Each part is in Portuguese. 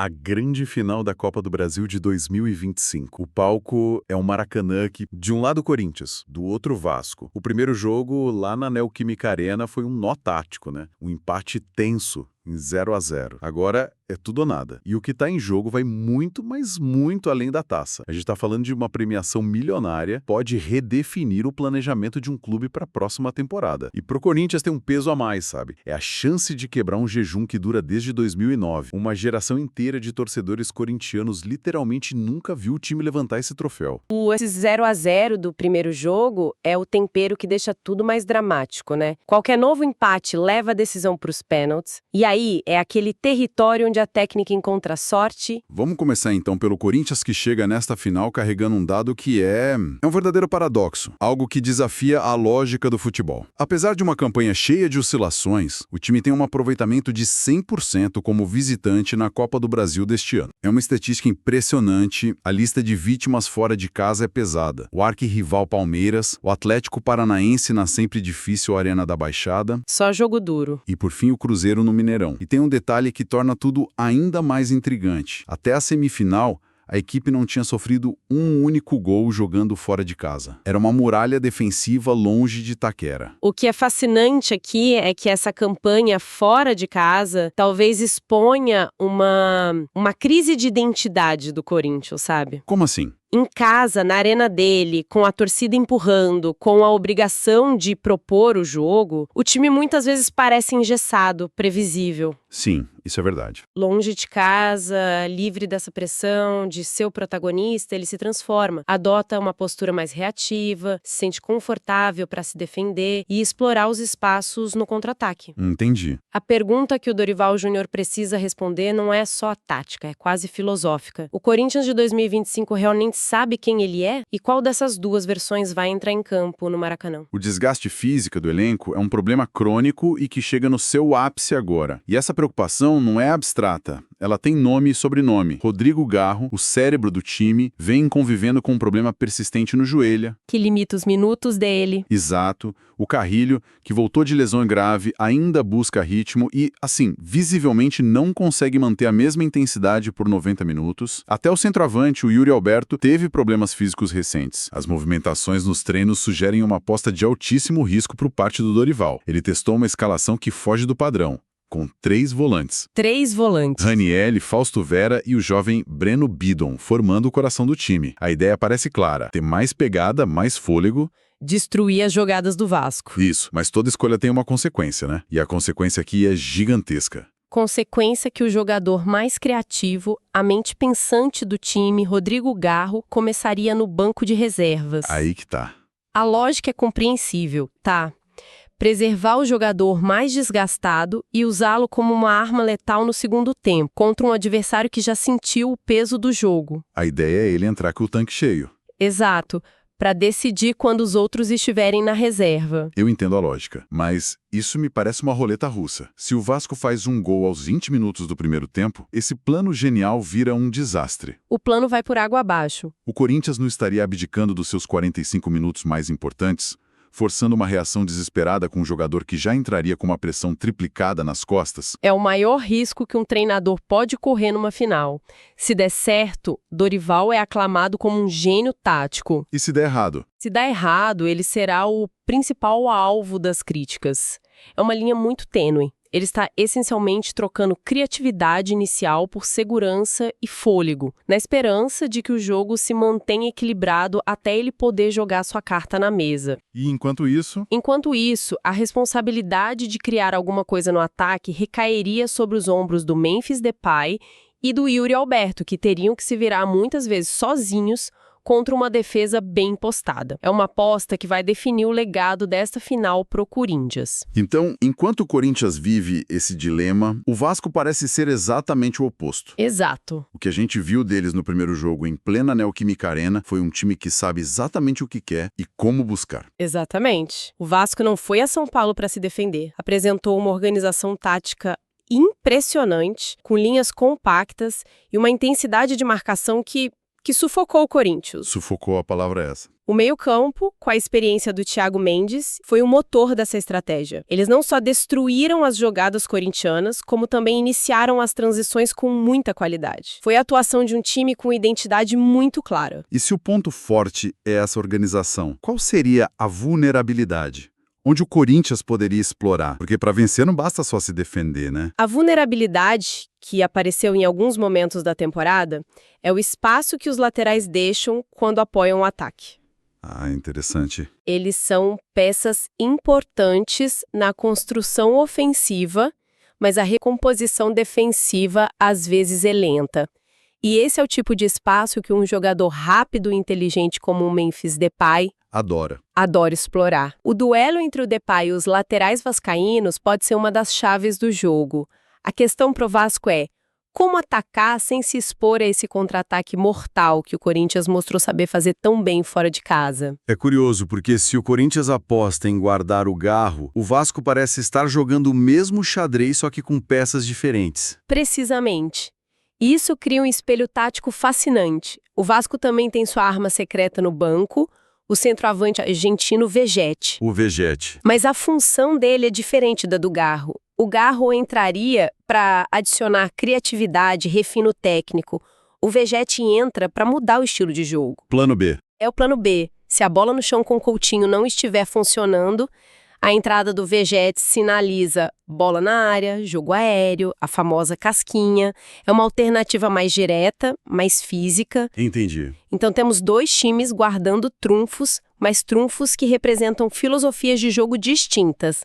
A grande final da Copa do Brasil de 2025. O palco é o Maracanã, que de um lado o Corinthians, do outro o Vasco. O primeiro jogo lá na Neoquímica Arena foi um nó tático, né? Um empate tenso em 0-0. Agora é tudo ou nada. E o que está em jogo vai muito, mas muito além da taça. A gente está falando de uma premiação milionária, pode redefinir o planejamento de um clube para a próxima temporada. E pro Corinthians tem um peso a mais, sabe? É a chance de quebrar um jejum que dura desde 2009. Uma geração inteira de torcedores corintianos literalmente nunca viu o time levantar esse troféu. Esse 0-0 do primeiro jogo é o tempero que deixa tudo mais dramático, né? Qualquer novo empate leva a decisão para os pênaltis. E aí é aquele território onde a técnica encontra sorte. Vamos começar então pelo Corinthians, que chega nesta final carregando um dado que é um verdadeiro paradoxo, algo que desafia a lógica do futebol. Apesar de uma campanha cheia de oscilações, o time tem um aproveitamento de 100% como visitante na Copa do Brasil deste ano. É uma estatística impressionante, a lista de vítimas fora de casa é pesada. O arquirrival Palmeiras, o Atlético Paranaense na sempre difícil Arena da Baixada. Só jogo duro. E por fim o Cruzeiro no Mineirão. E tem um detalhe que torna tudo ainda mais intrigante. Até a semifinal, a equipe não tinha sofrido um único gol jogando fora de casa. Era uma muralha defensiva longe de Itaquera. O que é fascinante aqui é que essa campanha fora de casa talvez exponha uma crise de identidade do Corinthians, sabe? Como assim? Em casa, na arena dele, com a torcida empurrando, com a obrigação de propor o jogo, o time muitas vezes parece engessado, previsível. Sim, isso é verdade. Longe de casa, livre dessa pressão de ser o protagonista, ele se transforma. Adota uma postura mais reativa, se sente confortável para se defender e explorar os espaços no contra-ataque. Entendi. A pergunta que o Dorival Júnior precisa responder não é só tática, é quase filosófica. O Corinthians de 2025 realmente sabe quem ele é? E qual dessas duas versões vai entrar em campo no Maracanã? O desgaste físico do elenco é um problema crônico e que chega no seu ápice agora. E essa preocupação não é abstrata. Ela tem nome e sobrenome. Rodrigo Garro, o cérebro do time, vem convivendo com um problema persistente no joelho. Que limita os minutos dele. Exato. O Carrilho, que voltou de lesão grave, ainda busca ritmo e, assim, visivelmente não consegue manter a mesma intensidade por 90 minutos. Até o centroavante, o Yuri Alberto, teve problemas físicos recentes. As movimentações nos treinos sugerem uma aposta de altíssimo risco por parte do Dorival. Ele testou uma escalação que foge do padrão, com 3 volantes. 3 volantes. Ranieri, Fausto Vera e o jovem Breno Bidon, formando o coração do time. A ideia parece clara: ter mais pegada, mais fôlego. Destruir as jogadas do Vasco. Isso, mas toda escolha tem uma consequência, né? E a consequência aqui é gigantesca. Consequência que o jogador mais criativo, a mente pensante do time, Rodrigo Garro, começaria no banco de reservas. Aí que tá. A lógica é compreensível, tá? Preservar o jogador mais desgastado e usá-lo como uma arma letal no segundo tempo, contra um adversário que já sentiu o peso do jogo. A ideia é ele entrar com o tanque cheio. Exato, para decidir quando os outros estiverem na reserva. Eu entendo a lógica, mas isso me parece uma roleta russa. Se o Vasco faz um gol aos 20 minutos do primeiro tempo, esse plano genial vira um desastre. O plano vai por água abaixo. O Corinthians não estaria abdicando dos seus 45 minutos mais importantes, forçando uma reação desesperada com um jogador que já entraria com uma pressão triplicada nas costas? É o maior risco que um treinador pode correr numa final. Se der certo, Dorival é aclamado como um gênio tático. E se der errado? Se der errado, ele será o principal alvo das críticas. É uma linha muito tênue. Ele está essencialmente trocando criatividade inicial por segurança e fôlego, na esperança de que o jogo se mantenha equilibrado até ele poder jogar sua carta na mesa. E enquanto isso? Enquanto isso, a responsabilidade de criar alguma coisa no ataque recairia sobre os ombros do Memphis Depay e do Yuri Alberto, que teriam que se virar muitas vezes sozinhos contra uma defesa bem postada. É uma aposta que vai definir o legado desta final pro Corinthians. Então, enquanto o Corinthians vive esse dilema, o Vasco parece ser exatamente o oposto. Exato. O que a gente viu deles no primeiro jogo em plena Neoquímica Arena foi um time que sabe exatamente o que quer e como buscar. Exatamente. O Vasco não foi a São Paulo para se defender. Apresentou uma organização tática impressionante, com linhas compactas e uma intensidade de marcação que sufocou o Corinthians. Sufocou, a palavra é essa. O meio-campo, com a experiência do Thiago Mendes, foi o motor dessa estratégia. Eles não só destruíram as jogadas corintianas, como também iniciaram as transições com muita qualidade. Foi a atuação de um time com identidade muito clara. E se o ponto forte é essa organização, qual seria a vulnerabilidade? Onde o Corinthians poderia explorar? Porque para vencer não basta só se defender, né? A vulnerabilidade, que apareceu em alguns momentos da temporada, é o espaço que os laterais deixam quando apoiam o ataque. Ah, interessante. Eles são peças importantes na construção ofensiva, mas a recomposição defensiva às vezes é lenta. E esse é o tipo de espaço que um jogador rápido e inteligente como o Memphis Depay adora explorar. O duelo entre o Depay e os laterais vascaínos pode ser uma das chaves do jogo. A questão pro Vasco é como atacar sem se expor a esse contra-ataque mortal que o Corinthians mostrou saber fazer tão bem fora de casa. É curioso, porque se o Corinthians aposta em guardar o garro, o Vasco parece estar jogando o mesmo xadrez, só que com peças diferentes. Precisamente. Isso cria um espelho tático fascinante. O Vasco também tem sua arma secreta no banco, o centroavante argentino Vegetti. O Vegetti. Mas a função dele é diferente da do Garro. O Garro entraria para adicionar criatividade, refino técnico. O Vegetti entra para mudar o estilo de jogo. Plano B. É o plano B. Se a bola no chão com o Coutinho não estiver funcionando, a entrada do Vegetti sinaliza bola na área, jogo aéreo, a famosa casquinha. É uma alternativa mais direta, mais física. Entendi. Então temos dois times guardando trunfos, mas trunfos que representam filosofias de jogo distintas.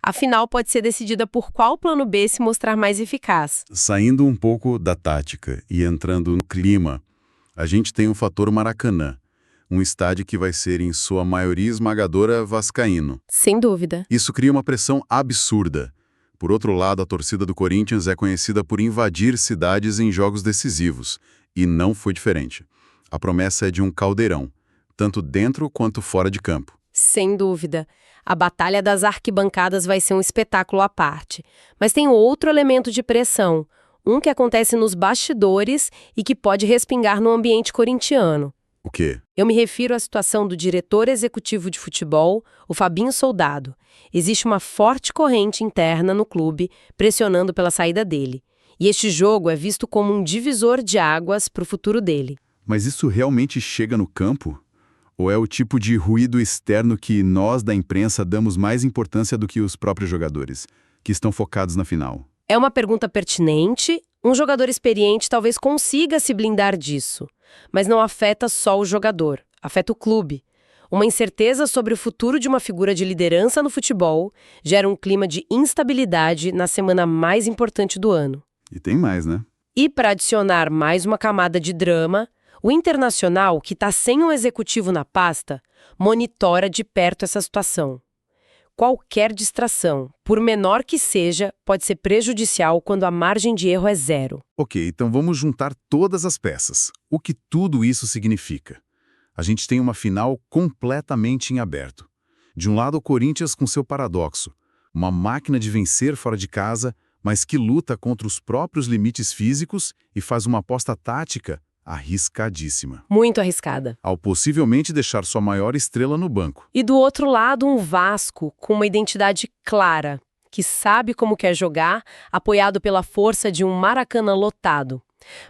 A final pode ser decidida por qual plano B se mostrar mais eficaz. Saindo um pouco da tática e entrando no clima, a gente tem o fator Maracanã. Um estádio que vai ser, em sua maioria esmagadora, vascaíno. Sem dúvida. Isso cria uma pressão absurda. Por outro lado, a torcida do Corinthians é conhecida por invadir cidades em jogos decisivos. E não foi diferente. A promessa é de um caldeirão, tanto dentro quanto fora de campo. Sem dúvida. A batalha das arquibancadas vai ser um espetáculo à parte. Mas tem outro elemento de pressão. Um que acontece nos bastidores e que pode respingar no ambiente corintiano. O quê? Eu me refiro à situação do diretor executivo de futebol, o Fabinho Soldado. Existe uma forte corrente interna no clube pressionando pela saída dele. E este jogo é visto como um divisor de águas para o futuro dele. Mas isso realmente chega no campo? Ou é o tipo de ruído externo que nós, da imprensa, damos mais importância do que os próprios jogadores, que estão focados na final? É uma pergunta pertinente. Um jogador experiente talvez consiga se blindar disso. Mas não afeta só o jogador, afeta o clube. Uma incerteza sobre o futuro de uma figura de liderança no futebol gera um clima de instabilidade na semana mais importante do ano. E tem mais, né? E para adicionar mais uma camada de drama, o Internacional, que está sem um executivo na pasta, monitora de perto essa situação. Qualquer distração, por menor que seja, pode ser prejudicial quando a margem de erro é zero. Ok, então vamos juntar todas as peças. O que tudo isso significa? A gente tem uma final completamente em aberto. De um lado, o Corinthians com seu paradoxo. Uma máquina de vencer fora de casa, mas que luta contra os próprios limites físicos e faz uma aposta tática arriscadíssima. Muito arriscada. Ao possivelmente deixar sua maior estrela no banco. E do outro lado, um Vasco com uma identidade clara, que sabe como quer jogar, apoiado pela força de um Maracanã lotado.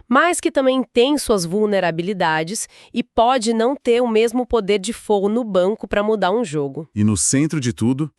Mas que também tem suas vulnerabilidades e pode não ter o mesmo poder de fogo no banco para mudar um jogo. E no centro de tudo...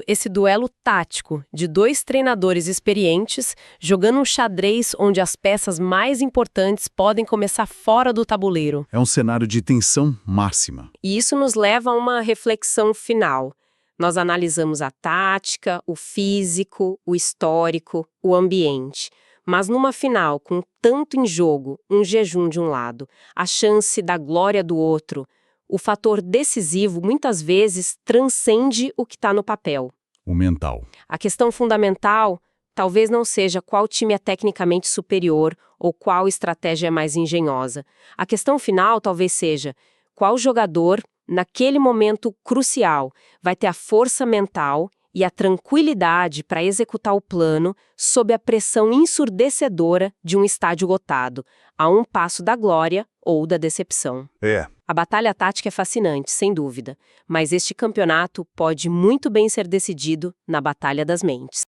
esse duelo tático de dois treinadores experientes jogando um xadrez onde as peças mais importantes podem começar fora do tabuleiro. É um cenário de tensão máxima. E isso nos leva a uma reflexão final. Nós analisamos a tática, o físico, o histórico, o ambiente. Mas numa final, com tanto em jogo, um jejum de um lado, a chance da glória do outro, o fator decisivo muitas vezes transcende o que está no papel. O mental. A questão fundamental talvez não seja qual time é tecnicamente superior ou qual estratégia é mais engenhosa. A questão final talvez seja qual jogador, naquele momento crucial, vai ter a força mental e a tranquilidade para executar o plano sob a pressão ensurdecedora de um estádio lotado, a um passo da glória ou da decepção. A batalha tática é fascinante, sem dúvida, mas este campeonato pode muito bem ser decidido na batalha das mentes.